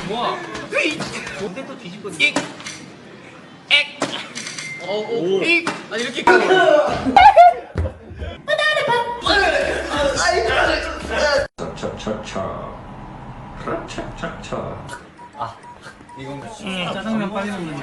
뭐야? 근데 또 뒤집고 익! 액! 아니 이렇게 차차차. 이건 짜장면 빨리 먹는 거.